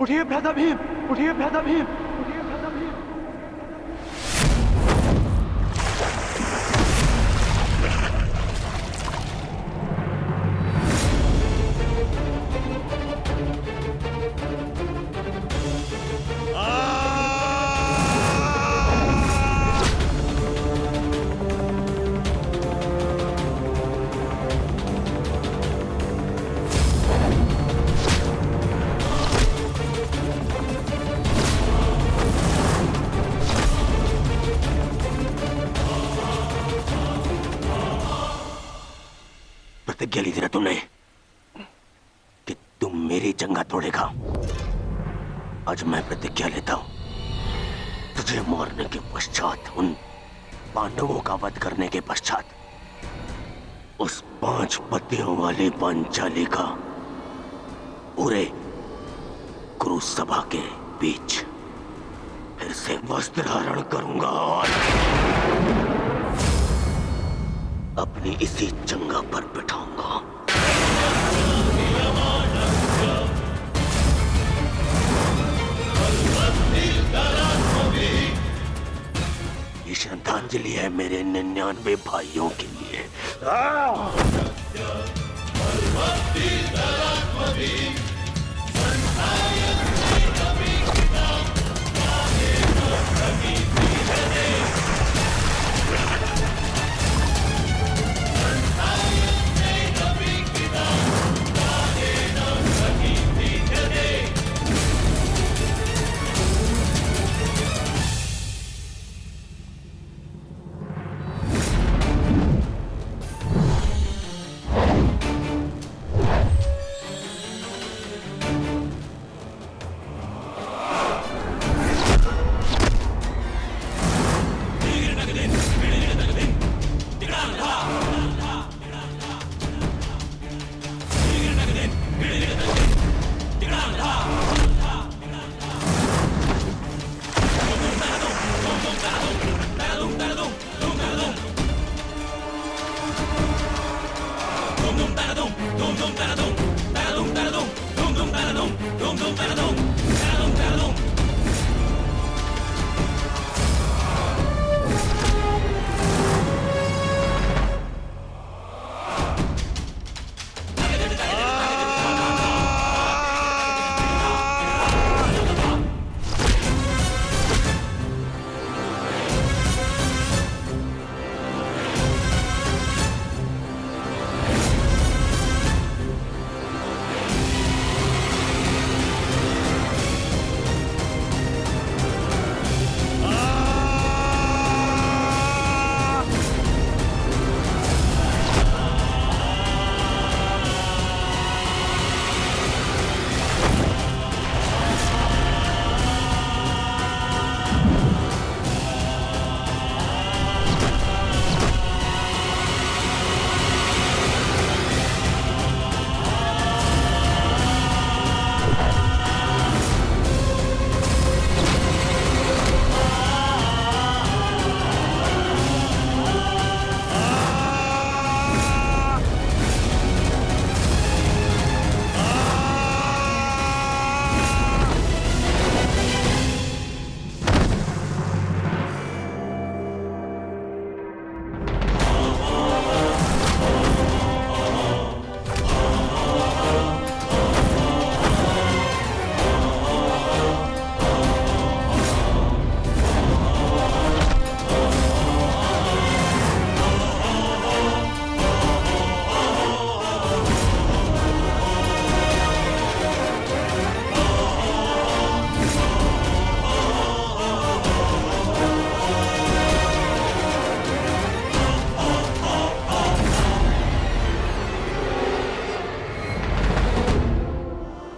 उठिए भ्राता भीम, उठिए भ्राता भीम, उठिए भ्राता भीम। प्रतिज्ञा ली थी ना तुमने कि तुम मेरी जंगा तोड़ेगा। आज मैं प्रतिज्ञा लेता हूं, तुझे मारने के पश्चात, उन पांडवों का वध करने के पश्चात, उस 5 पतियों वाली पांचाली का पूरे कुरु सभा के बीच फिर से वस्त्रहरण करूंगा और अपनी इसी जंगा पर बिठाऊंगा। ये श्रद्धांजलि है मेरे 99 भाइयों के लिए।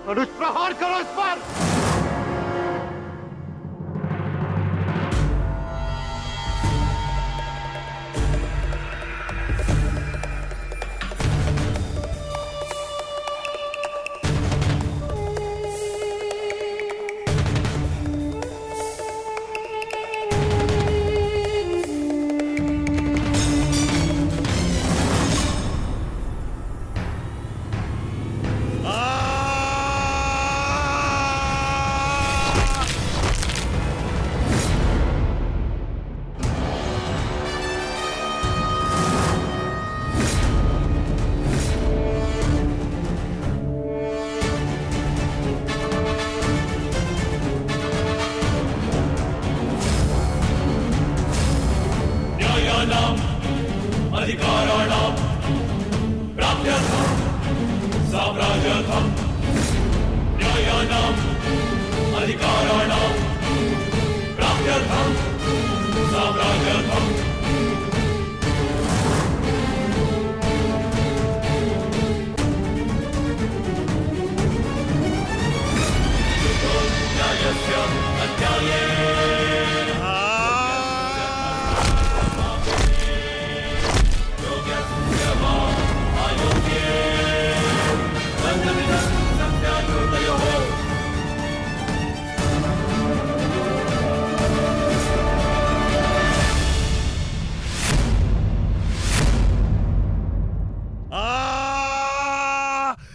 धनुष प्रहार करो इस पर।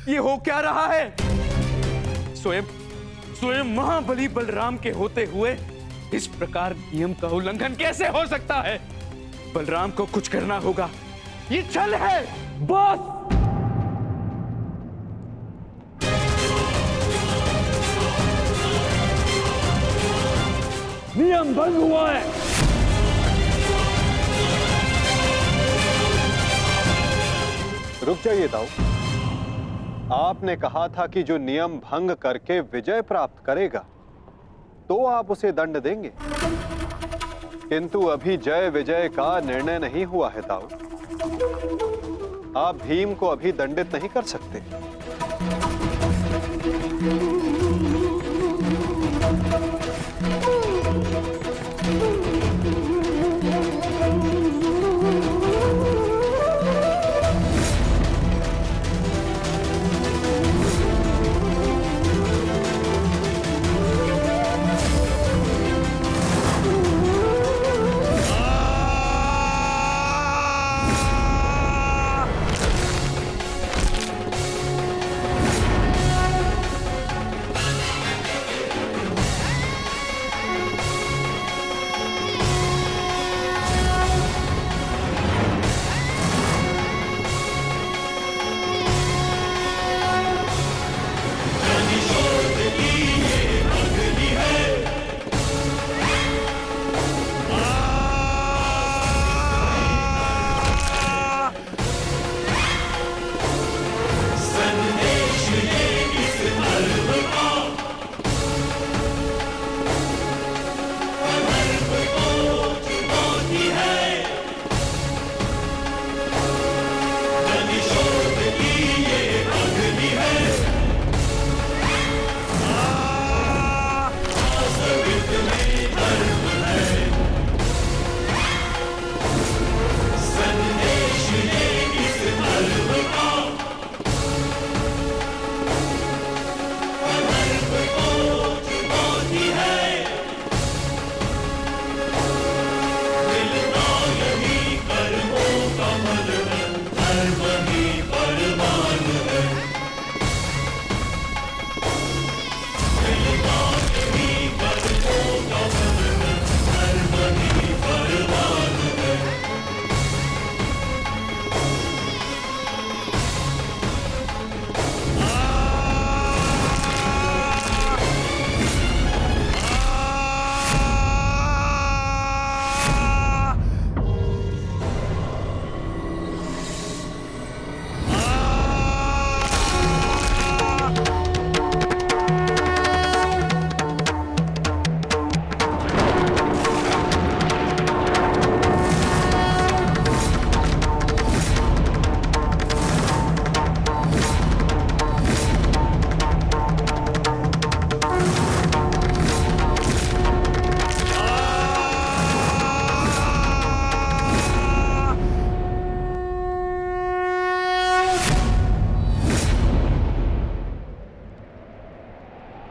ये हो क्या रहा है? स्वयं स्वयं महाबली बलराम के होते हुए इस प्रकार नियम का उल्लंघन कैसे हो सकता है? बलराम को कुछ करना होगा। ये छल है बॉस। नियम भंग हुआ है। रुक जाइए दाऊ। आपने कहा था कि जो नियम भंग करके विजय प्राप्त करेगा तो आप उसे दंड देंगे, किंतु अभी जय विजय का निर्णय नहीं हुआ है दाऊ। आप भीम को अभी दंडित नहीं कर सकते।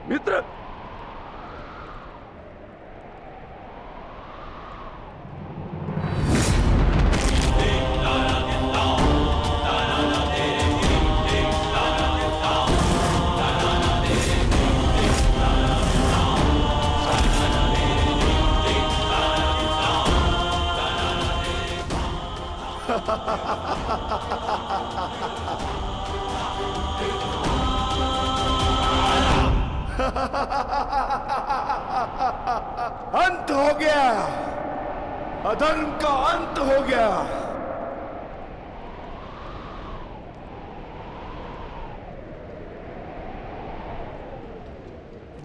मित्र, अंत हो गया। अधर्म का अंत हो गया।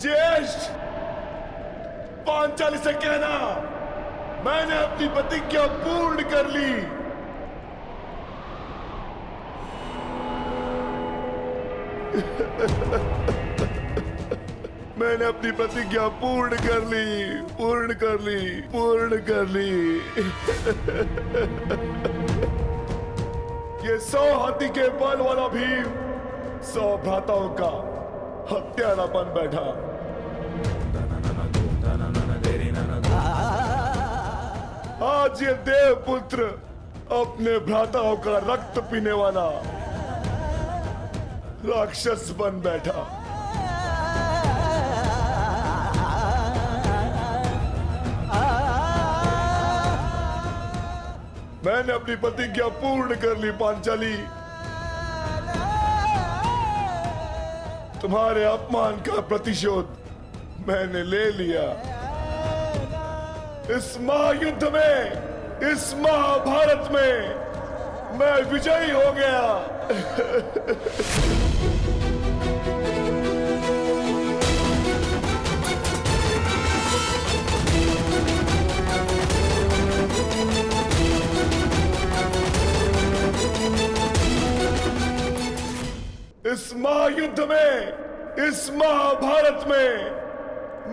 ज्येष्ठ पांचाली से कहना मैंने अपनी प्रतिज्ञा पूर्ण कर ली। मैंने अपनी प्रतिज्ञा पूर्ण कर ली, पूर्ण कर ली, पूर्ण कर ली। ये 100 हाथी के बल वाला भीम 100 भ्राताओं का हत्यारा बन बैठा। आज ये देवपुत्र अपने भ्राताओं का रक्त पीने वाला राक्षस बन बैठा। मैंने अपनी प्रतिज्ञा पूर्ण कर ली पांचाली। तुम्हारे अपमान का प्रतिशोध मैंने ले लिया। इस महायुद्ध में, इस महाभारत में मैं विजयी हो गया। इस महायुद्ध में, इस महाभारत में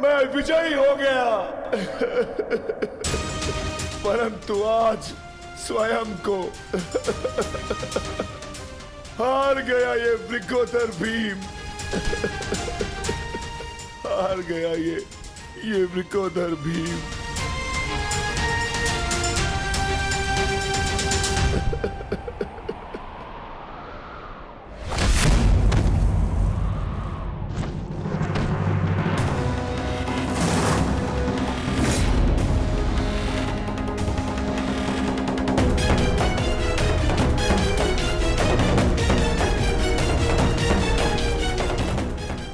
मैं विजयी हो गया। परंतु आज स्वयं को हार गया ये वृकोदर भीम। हार गया ये वृकोदर भीम।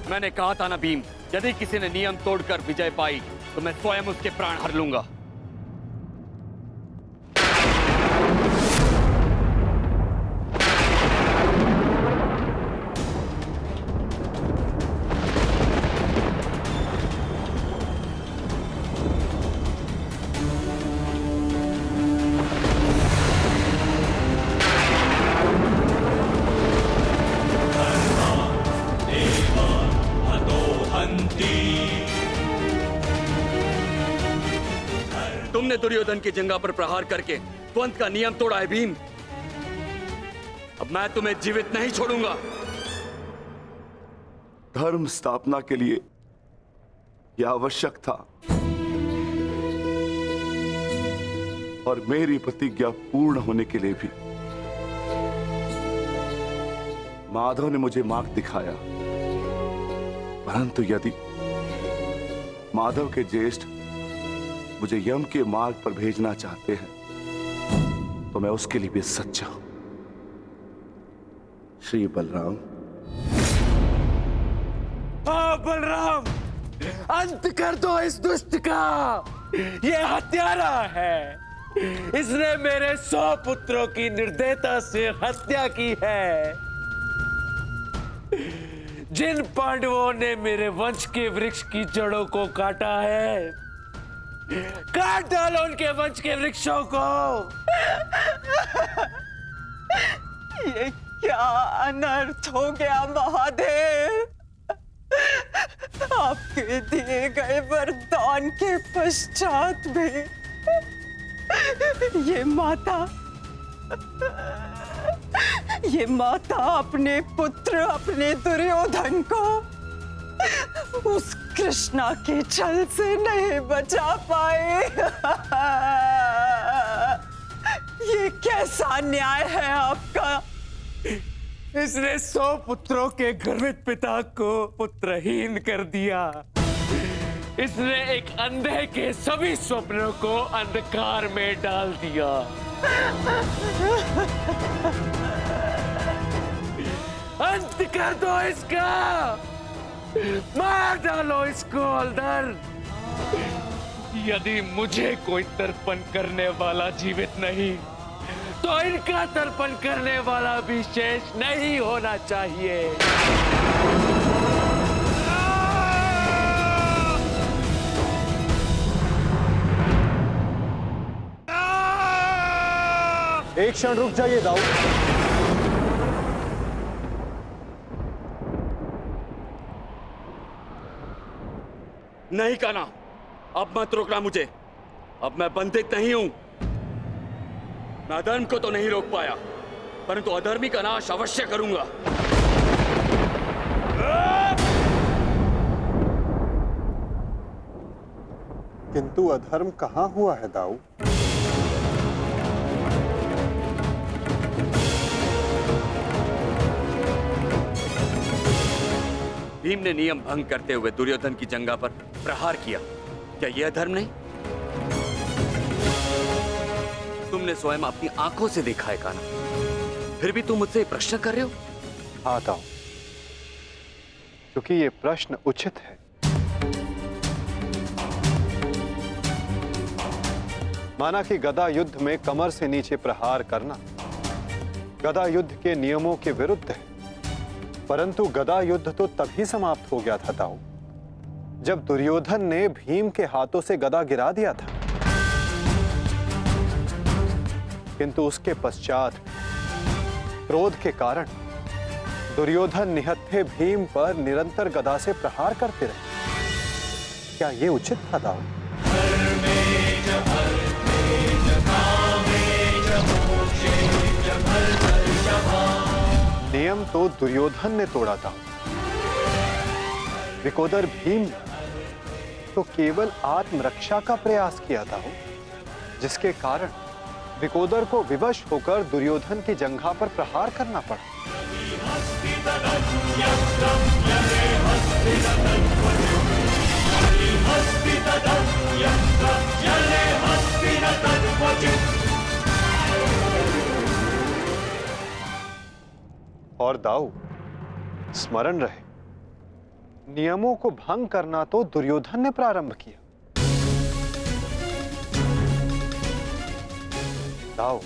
मैंने कहा था ना भीम, यदि किसी ने नियम तोड़कर विजय पाई तो मैं स्वयं उसके प्राण हर लूंगा। तुमने दुर्योधन की जंगा पर प्रहार करके द्वंद का नियम तोड़ा है भीम। अब मैं तुम्हें जीवित नहीं छोड़ूंगा। धर्म स्थापना के लिए यह आवश्यक था और मेरी प्रतिज्ञा पूर्ण होने के लिए भी। माधव ने मुझे मार्ग दिखाया, परंतु यदि माधव के ज्येष्ठ मुझे यम के मार्ग पर भेजना चाहते हैं तो मैं उसके लिए भी सच्चा हूं। श्री बलराम। हाँ बलराम, अंत कर दो इस दुष्ट का। ये हत्यारा है। इसने मेरे 100 पुत्रों की निर्दयता से हत्या की है। जिन पांडवों ने मेरे वंश के वृक्ष की जड़ों को काटा है, काट डालो उनके वंश के वृक्षों को। ये क्या अनर्थ हो गया महादेव। आपके दिए गए वरदान के पश्चात भी ये माता अपने पुत्र, अपने दुर्योधन को उस कृष्णा के छल से नहीं बचा पाए। ये कैसा न्याय है आपका। इसने 100 पुत्रों के गर्वित पिता को पुत्रहीन कर दिया। इसने एक अंधे के सभी स्वप्नों को अंधकार में डाल दिया। अंत कर दो इसका। मार डालो इसको अंदर। यदि मुझे कोई तर्पण करने वाला जीवित नहीं तो इनका तर्पण करने वाला भी शेष नहीं होना चाहिए। एक क्षण रुक जाइए दाऊ। नहीं कान्हा, अब मत रोकना मुझे। अब मैं बंदित नहीं हूं। मैं अधर्म को तो नहीं रोक पाया, परंतु अधर्मी का नाश अवश्य करूंगा। किंतु अधर्म कहां हुआ है दाऊ? भीम ने नियम भंग करते हुए दुर्योधन की जंघा पर प्रहार किया। क्या यह अधर्म नहीं? तुमने स्वयं अपनी आंखों से देखा है कान्हा, फिर भी तुम मुझसे प्रश्न कर रहे हो? हाँ दाऊ, क्योंकि ये प्रश्न उचित है। माना कि गदा युद्ध में कमर से नीचे प्रहार करना गदा युद्ध के नियमों के विरुद्ध है, परंतु गदा युद्ध तो तभी समाप्त हो गया था दाऊ, जब दुर्योधन ने भीम के हाथों से गदा गिरा दिया था। किंतु उसके पश्चात क्रोध के कारण दुर्योधन निहत्थे भीम पर निरंतर गदा से प्रहार करते रहे। क्या यह उचित था दाऊ? नियम तो दुर्योधन ने तोड़ा था, विकोदर भीम ने तो केवल आत्मरक्षा का प्रयास किया था, जिसके कारण विकोदर को विवश होकर दुर्योधन की जंघा पर प्रहार करना पड़ा। और दाऊ, स्मरण रहे, नियमों को भंग करना तो दुर्योधन ने प्रारंभ किया। दाऊ,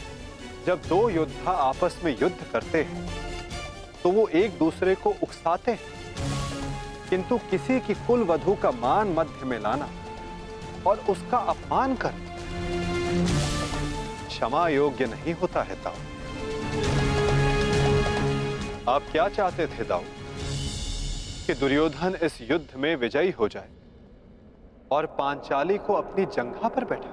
जब दो योद्धा आपस में युद्ध करते हैं तो वो एक दूसरे को उकसाते हैं, किंतु किसी की कुल वधू का मान मध्य में लाना और उसका अपमान करना क्षमा योग्य नहीं होता है दाऊ। आप क्या चाहते थे दाऊ? कि दुर्योधन इस युद्ध में विजयी हो जाए और पांचाली को अपनी जंघा पर बैठा?